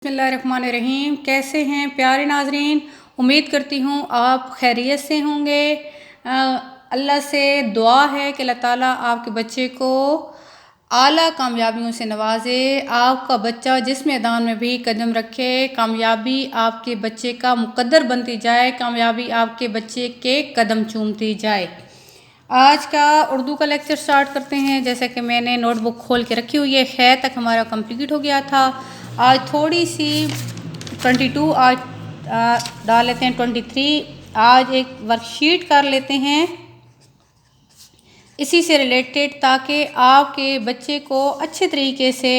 बिस्मिल्लाहिर्रहमानिर्रहीम। कैसे हैं प्यारे नाजरीन, उम्मीद करती हूँ आप खैरियत से होंगे। अल्लाह से दुआ है कि अल्लाह ताला आपके बच्चे को आला कामयाबियों से नवाजे। आपका बच्चा जिस मैदान में भी कदम रखे, कामयाबी आपके बच्चे का मुकद्दर बनती जाए, कामयाबी आपके बच्चे के कदम चूमती जाए। आज का उर्दू का लेक्चर स्टार्ट करते हैं। जैसे कि मैंने नोटबुक खोल के रखी हुई है, खैर तक हमारा कंप्लीट हो गया था। आज थोड़ी सी 22 आज डाल लेते हैं 23। आज एक वर्कशीट कर लेते हैं इसी से रिलेटेड, ताकि आपके बच्चे को अच्छे तरीके से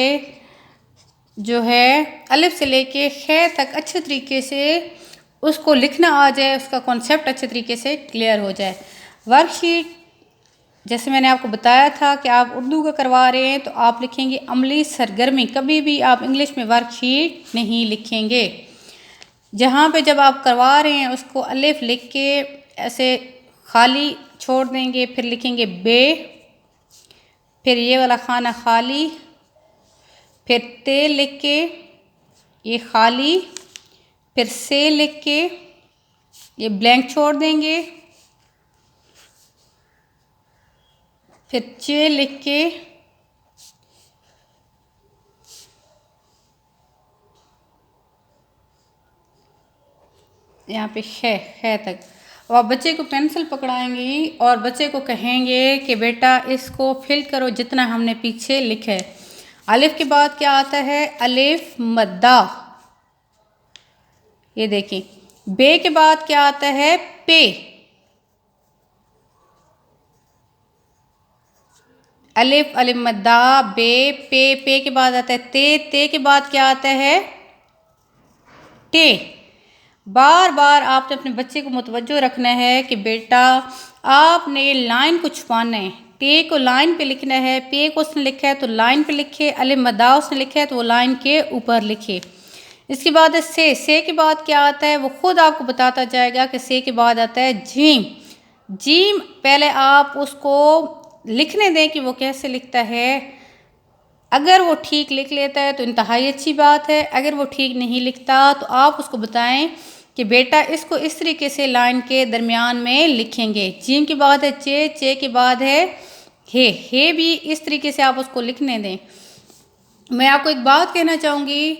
जो है अलिफ से लेके खैर तक अच्छे तरीके से उसको लिखना आ जाए, उसका कॉन्सेप्ट अच्छे तरीके से क्लियर हो जाए। वर्कशीट जैसे मैंने आपको बताया था कि आप उर्दू का करवा रहे हैं तो आप लिखेंगे अमली सरगर्मी। कभी भी आप इंग्लिश में वर्कशीट नहीं लिखेंगे। जहाँ पे जब आप करवा रहे हैं उसको अलिफ लिख के ऐसे खाली छोड़ देंगे, फिर लिखेंगे बे, फिर ये वाला खाना खाली, फिर ते लिख के ये खाली, फिर से लिख के ये ब्लैंक छोड़ देंगे, फिर चे लिख के यहाँ पे है तक। अब आप बच्चे को पेंसिल पकड़ाएंगी और बच्चे को कहेंगे कि बेटा इसको फिल करो जितना हमने पीछे लिखा है। अलिफ के बाद क्या आता है? अलिफ मद्दा, ये देखिए। बे के बाद क्या आता है? पे। अलिफ अलिफ मद्दा बे पे। पे के बाद आता है ते। ते के बाद क्या आता है? टे। बार बार आपने अपने बच्चे को मुतवज्जो रखना है कि बेटा आपने लाइन को छुपाना है। टे को लाइन पे लिखना है, पे को उसने लिखा है तो लाइन पे लिखे, अलिफ मद्दा उसने लिखा है तो वो लाइन के ऊपर लिखे। इसके बाद है से के बाद क्या आता है वो खुद आपको बताता जाएगा कि से के बाद आता है जीम। जीम पहले आप उसको लिखने दें कि वो कैसे लिखता है। अगर वो ठीक लिख लेता है तो इंतहाई अच्छी बात है, अगर वो ठीक नहीं लिखता तो आप उसको बताएं कि बेटा इसको इस तरीके से लाइन के दरमियान में लिखेंगे। जीम के बाद है चे, चे के बाद है हे भी इस तरीके से आप उसको लिखने दें। मैं आपको एक बात कहना चाहूँगी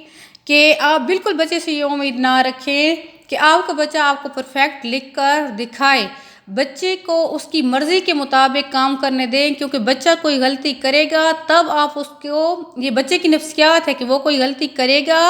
कि आप बिल्कुल बच्चे से ये उम्मीद ना रखें कि आपका बच्चा आपको परफेक्ट लिख कर दिखाए। बच्चे को उसकी मर्ज़ी के मुताबिक काम करने दें, क्योंकि बच्चा कोई गलती करेगा तब आप उसको, ये बच्चे की नफ्सियात है कि वो कोई गलती करेगा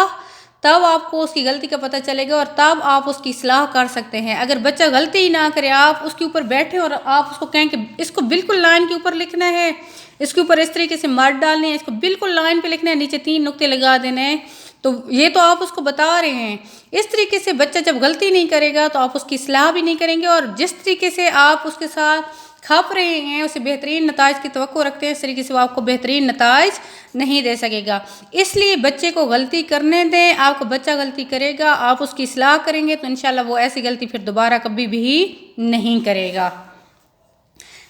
तब आपको उसकी गलती का पता चलेगा और तब आप उसकी इस्लाह कर सकते हैं। अगर बच्चा गलती ही ना करे, आप उसके ऊपर बैठे और आप उसको कहें कि इसको बिल्कुल लाइन के ऊपर लिखना है, इसके ऊपर इस तरीके से मार्क डालने हैं, इसको बिल्कुल लाइन पे लिखना है, नीचे 3 नुक्ते लगा देने हैं, तो ये तो आप उसको बता रहे हैं। इस तरीके से बच्चा जब गलती नहीं करेगा तो आप उसकी इस्लाह भी नहीं करेंगे और जिस तरीके से आप उसके साथ खप रहे हैं, उसे बेहतरीन नताइज की तवक्को रखते हैं, इस तरीके से वो आपको बेहतरीन नताइज नहीं दे सकेगा। इसलिए बच्चे को गलती करने दें। आपका बच्चा गलती करेगा, आप उसकी इस्लाह करेंगे तो इंशाल्लाह वो ऐसी गलती फिर दोबारा कभी भी नहीं करेगा।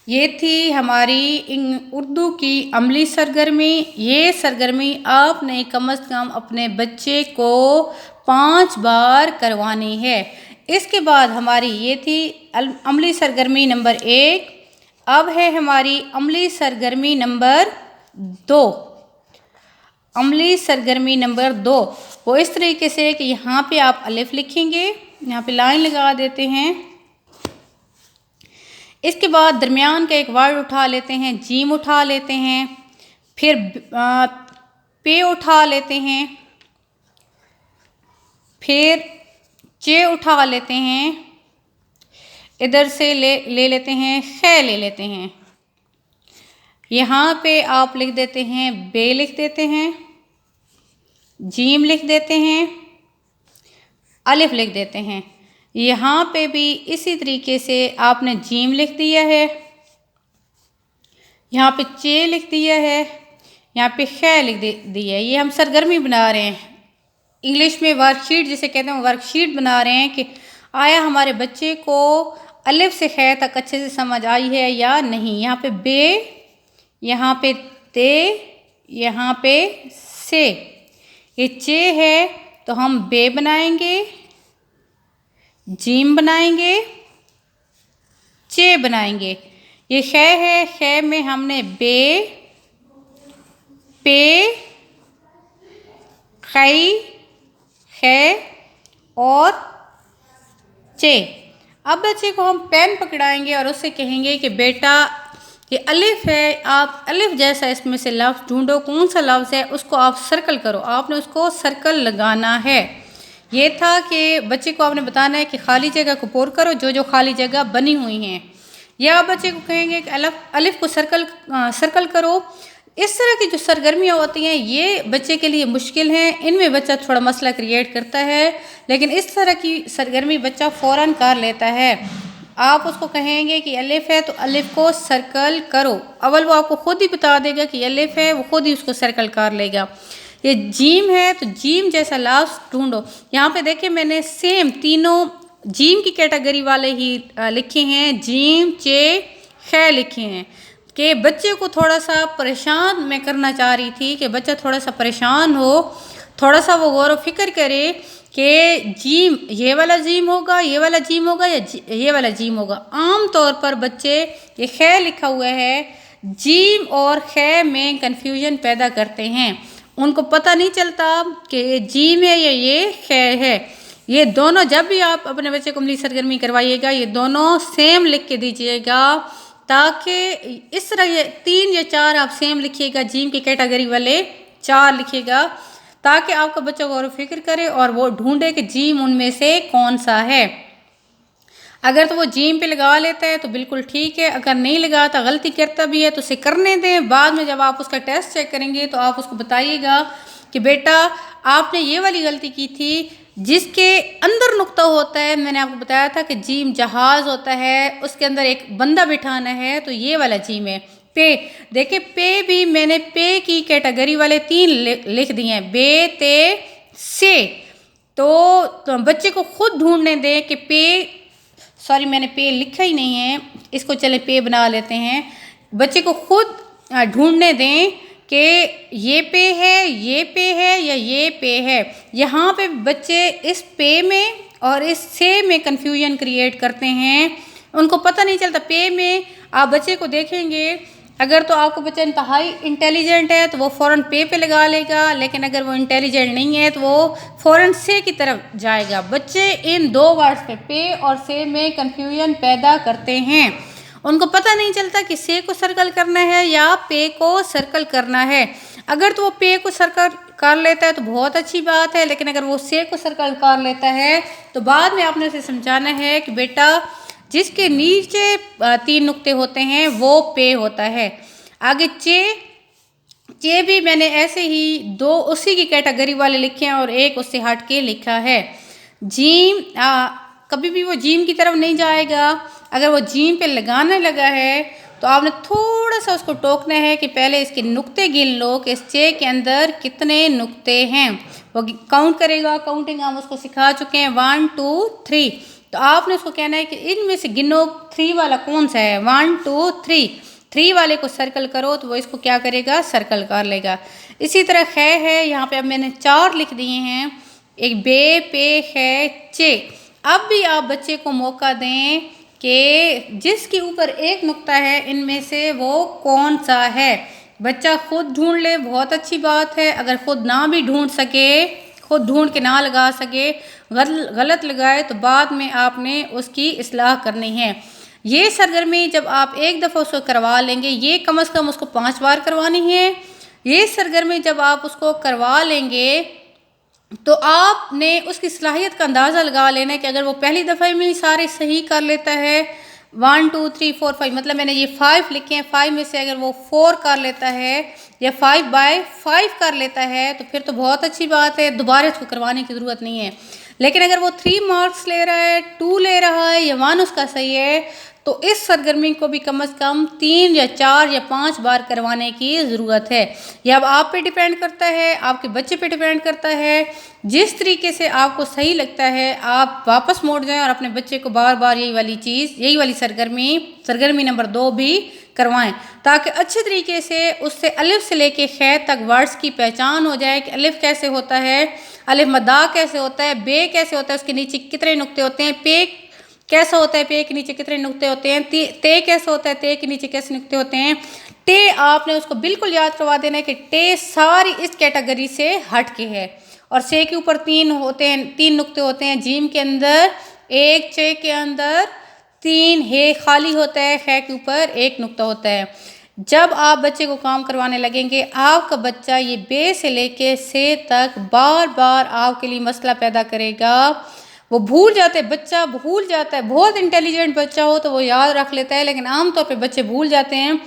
ये थी हमारी उर्दू की अमली सरगर्मी। ये सरगर्मी आपने कम से कम अपने बच्चे को 5 बार करवानी है। इसके बाद हमारी ये थी अमली सरगर्मी नंबर 1। अब है हमारी अमली सरगर्मी नंबर 2। अमली सरगर्मी नंबर 2 वो इस तरीके से कि यहाँ पे आप अलिफ लिखेंगे, यहाँ पे लाइन लगा देते हैं। इसके बाद दरमियान का एक वर्ड उठा लेते हैं, जीम उठा लेते हैं, फिर पे उठा लेते हैं, फिर चे उठा लेते हैं, इधर से ले लेते हैं, खे ले लेते हैं। यहाँ पे आप लिख देते हैं बे लिख देते हैं, जीम लिख देते हैं, अलिफ लिख देते हैं। यहाँ पे भी इसी तरीके से आपने जीम लिख दिया है, यहाँ पे चे लिख दिया है, यहाँ पे खे लिख दिया है। ये हम सरगर्मी बना रहे हैं, इंग्लिश में वर्कशीट जिसे कहते हैं वर्कशीट बना रहे हैं कि आया हमारे बच्चे को अलिफ से खे तक अच्छे से समझ आई है या नहीं। यहाँ पे बे, यहाँ पे ते, यहाँ पे से, ये चे है, तो हम बे बनाएंगे, जीम बनाएंगे, चे बनाएंगे। ये खे है, खे में हमने बे, पे, खई, खे और चे। अब बच्चे को हम पेन पकड़ाएंगे और उससे कहेंगे कि बेटा ये अलिफ है, आप अलिफ जैसा इसमें से लफ्ज़ ढूंढो, कौन सा लफ्ज़ है उसको आप सर्कल करो। आपने उसको सर्कल लगाना है। ये था कि बच्चे को आपने बताना है कि खाली जगह को पुर करो, जो जो खाली जगह बनी हुई हैं। या आप बच्चे को कहेंगे कि अलिफ को सर्कल करो। इस तरह की जो सरगर्मियाँ होती हैं ये बच्चे के लिए मुश्किल हैं, इनमें बच्चा थोड़ा मसला क्रिएट करता है, लेकिन इस तरह की सरगर्मी बच्चा फ़ौरन कर लेता है। आप उसको कहेंगे कि अलिफ है तो अलिफ को सर्कल करो, अव्वल वो आपको खुद ही बता देगा कि अलिफ है, वो खुद ही उसको सर्कल कर लेगा। ये जीम है तो जीम जैसा लफ्ज़ ढूंढो। यहाँ पे देखिए मैंने सेम तीनों जीम की कैटेगरी वाले ही लिखे हैं, जीम, चे, खे लिखे हैं कि बच्चे को थोड़ा सा परेशान मैं करना चाह रही थी कि बच्चा थोड़ा सा परेशान हो, थोड़ा सा वो गौर व फिक्र करे कि जीम ये वाला जीम होगा, ये वाला जीम होगा या ये वाला जीम होगा। आम तौर पर बच्चे ये खे लिखा हुआ है, जीम और खे में कन्फ्यूजन पैदा करते हैं। उनको पता नहीं चलता कि ये जीम है या ये खे है। ये दोनों जब भी आप अपने बच्चे को अमली सरगर्मी करवाइएगा ये दोनों सेम लिख के दीजिएगा, ताकि इस तरह ये 3 या 4 आप सेम लिखिएगा, जीम की कैटेगरी वाले 4 लिखिएगा, ताकि आपका बच्चा गौर फिक्र करे और वो ढूंढे कि जीम उनमें से कौन सा है। अगर तो वो जीम पे लगा लेता है तो बिल्कुल ठीक है, अगर नहीं लगाता गलती करता भी है तो उसे करने दें। बाद में जब आप उसका टेस्ट चेक करेंगे तो आप उसको बताइएगा कि बेटा आपने ये वाली गलती की थी, जिसके अंदर नुक्ता होता है, मैंने आपको बताया था कि जीम जहाज़ होता है, उसके अंदर एक बंदा बिठाना है, तो ये वाला जीम है। पे देखिए, पे भी मैंने पे की कैटेगरी वाले 3 लिख दिए हैं, बे, ते, से। तो बच्चे को खुद ढूंढने दें कि पे, सॉरी मैंने पे लिखा ही नहीं है, इसको चले पे बना लेते हैं। बच्चे को खुद ढूंढने दें कि ये पे है, ये पे है या ये पे है। यहाँ पे बच्चे इस पे में और इस से में कन्फ्यूजन क्रिएट करते हैं, उनको पता नहीं चलता। पे में आप बच्चे को देखेंगे, अगर तो आपको बच्चा इंतहाई इंटेलिजेंट है तो वो फ़ौरन पे लगा लेगा, लेकिन अगर वो इंटेलिजेंट नहीं है तो वो फ़ौरन से की तरफ जाएगा। बच्चे इन 2 वर्ड्स पे और से में कन्फ्यूजन पैदा करते हैं। उनको पता नहीं चलता कि से को सर्कल करना है या पे को सर्कल करना है। अगर तो वो पे को सर्कल कर लेता है तो बहुत अच्छी बात है, लेकिन अगर वो से को सर्कल कर लेता है तो बाद में आपने उसे समझाना है कि बेटा जिसके नीचे 3 नुक्ते होते हैं वो पे होता है। आगे चे भी मैंने ऐसे ही 2 उसी की कैटेगरी वाले लिखे हैं और एक उससे हट के लिखा है। जीम कभी भी वो जीम की तरफ नहीं जाएगा। अगर वो जीम पे लगाने लगा है तो आपने थोड़ा सा उसको टोकना है कि पहले इसके नुक्ते गिन लो कि इस चे के अंदर कितने नुक्ते हैं। वो काउंट करेगा, काउंटिंग हम उसको सिखा चुके हैं 1 2 3। तो आपने उसको कहना है कि इनमें से गिनो 3 वाला कौन सा है, 1 2 3 वाले को सर्कल करो, तो वो इसको क्या करेगा, सर्कल कर लेगा। इसी तरह खे है, यहाँ पे अब मैंने 4 लिख दिए हैं, एक बे, पे, खे, चे। अब भी आप बच्चे को मौका दें कि जिसके ऊपर एक नुक्ता है इनमें से वो कौन सा है। बच्चा खुद ढूंढ ले, बहुत अच्छी बात है। अगर खुद ना भी ढूंढ सके, खुद ढूंढ के ना लगा सके, गलत लगाए, तो बाद में आपने उसकी इस्लाह करनी है। ये सरगर्मी जब आप एक दफ़ा उसको करवा लेंगे, ये कम से कम उसको 5 बार करवानी है। ये सरगर्मी जब आप उसको करवा लेंगे तो आपने उसकी सलाहियत का अंदाज़ा लगा लेना है कि अगर वो पहली दफ़ा में सारे सही कर लेता है, 1 2 3 4 5, मतलब मैंने ये 5 लिखे हैं, 5 में से अगर वो 4 कर लेता है या 5/5 कर लेता है तो फिर तो बहुत अच्छी बात है, दोबारा इसको करवाने की ज़रूरत नहीं है। लेकिन अगर वो 3 मार्क्स ले रहा है, 2 ले रहा है या 1 उसका सही है, तो इस सरगर्मी को भी कम से कम 3 या 4 या 5 बार करवाने की ज़रूरत है। यह अब आप पे डिपेंड करता है, आपके बच्चे पे डिपेंड करता है। जिस तरीके से आपको सही लगता है आप वापस मोड़ जाएं और अपने बच्चे को बार बार यही वाली सरगर्मी नंबर 2 भी करवाएं ताकि अच्छे तरीके से उससे अलिफ से लेके खे तक वर्ड्स की पहचान हो जाए कि अलिफ कैसे होता है, अलिफ मद्दा कैसे होता है, बे कैसे होता है, उसके नीचे कितने नुक्ते होते हैं, पे कैसा होता है, पे के नीचे कितने नुक्ते होते हैं, ते कैसे होता है, ते के नीचे कैसे नुक्ते होते हैं। टे आपने उसको बिल्कुल याद करवा देना है कि टे सारी इस कैटेगरी से हट के है। और से के ऊपर 3 होते हैं, 3 नुक्ते होते हैं। जीम के अंदर 1, चे के अंदर 3, हे खाली होता है, खे के ऊपर 1 नुक्ता होता है। जब आप बच्चे को काम करवाने लगेंगे, आपका बच्चा ये बे से लेके से तक बार बार आपके लिए मसला पैदा करेगा। वो भूल जाते हैं, बच्चा भूल जाता है। बहुत इंटेलिजेंट बच्चा हो तो वो याद रख लेता है, लेकिन आमतौर पे बच्चे भूल जाते हैं।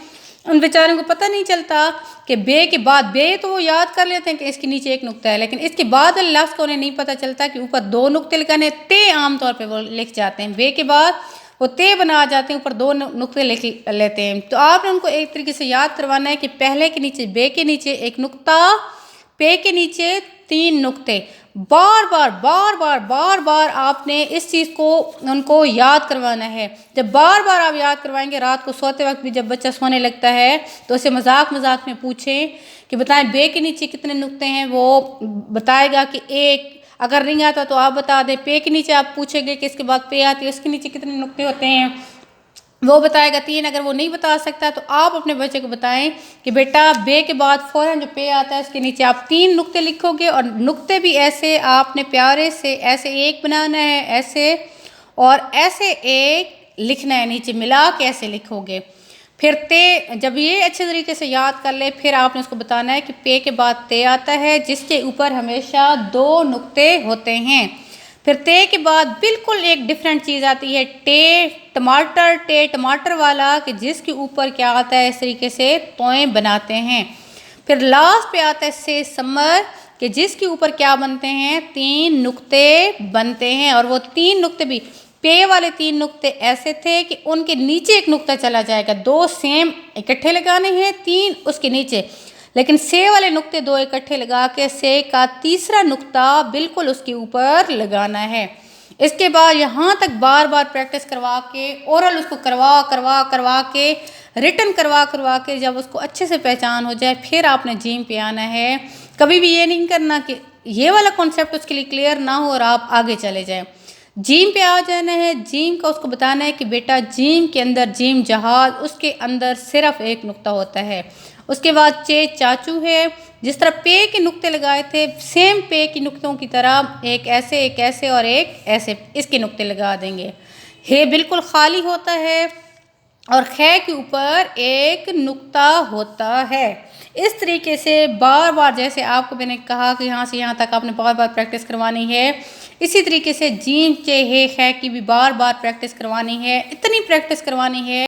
उन बेचारों को पता नहीं चलता कि बे के बाद, बे तो वो याद कर लेते हैं कि इसके नीचे 1 नुक्ता है, लेकिन इसके बाद लफ्ज़ को उन्हें नहीं पता चलता कि ऊपर 2 नुक्ते लगाने। ते आमतौर पे वो लिख जाते हैं, बे के बाद वो ते बना जाते हैं, ऊपर 2 नुक्ते लिख लेते हैं। तो आपने उनको एक तरीके से याद करवाना है कि पहले के नीचे, बे के नीचे 1 नुक्ता, पे के नीचे 3 नुक्ते। बार बार बार बार बार बार आपने इस चीज़ को उनको याद करवाना है। जब बार बार आप याद करवाएंगे, रात को सोते वक्त भी जब बच्चा सोने लगता है तो उसे मजाक मजाक में पूछें कि बताएं बे के नीचे कितने नुक्ते हैं, वो बताएगा कि 1। अगर नहीं आता तो आप बता दें। पे के नीचे आप पूछेंगे कि इसके बाद पे आती है, उसके नीचे कितने नुक्ते होते हैं, वो बताएगा 3। अगर वो नहीं बता सकता तो आप अपने बच्चे को बताएं कि बेटा बे के बाद फ़ौरन जो पे आता है उसके नीचे आप 3 नुक्ते लिखोगे, और नुक्ते भी ऐसे आपने प्यारे से ऐसे 1 बनाना है, ऐसे और ऐसे 1 लिखना है, नीचे मिला के ऐसे लिखोगे। फिर ते, जब ये अच्छे तरीके से याद कर ले, फिर आपने उसको बताना है कि पे के बाद ते आता है जिसके ऊपर हमेशा 2 नुक्ते होते हैं। फिर ते के बाद बिल्कुल एक डिफरेंट चीज़ आती है, टे टमाटर, टे टमाटर वाला, कि जिसके ऊपर क्या आता है, इस तरीके से तोएं बनाते हैं। फिर लास्ट पे आता है से समर, कि जिसके ऊपर क्या बनते हैं, 3 नुक्ते बनते हैं। और वो 3 नुक्ते भी, पे वाले 3 नुक्ते ऐसे थे कि उनके नीचे 1 नुक्ता चला जाएगा। 2 सेम इकट्ठे लगाने हैं, 3 उसके नीचे, लेकिन से वाले नुक्ते 2 इकट्ठे लगा के से का तीसरा नुक्ता बिल्कुल उसके ऊपर लगाना है। इसके बाद यहाँ तक बार बार प्रैक्टिस करवा के, ओरल उसको करवा करवा करवा के, रिटन करवा करवा के, जब उसको अच्छे से पहचान हो जाए, फिर आपने जीम पे आना है। कभी भी ये नहीं करना कि ये वाला कॉन्सेप्ट उसके लिए क्लियर ना हो और आप आगे चले जाएं। जीम पे आ जाना है। जीम का उसको बताना है कि बेटा जीम के अंदर, जीम जहाज, उसके अंदर सिर्फ 1 नुक्ता होता है। उसके बाद चे चाचू है, जिस तरह पे के नुक्ते लगाए थे, सेम पे के नुक्तों की तरह एक ऐसे और एक ऐसे इसके नुक्ते लगा देंगे। हे बिल्कुल खाली होता है और खे के ऊपर 1 नुक्ता होता है। इस तरीके से बार बार, जैसे आपको मैंने कहा कि यहाँ से यहाँ तक आपने बार बार प्रैक्टिस करवानी है, इसी तरीके से जीम, चे, हे, खे की भी बार बार प्रैक्टिस करवानी है। इतनी प्रैक्टिस करवानी है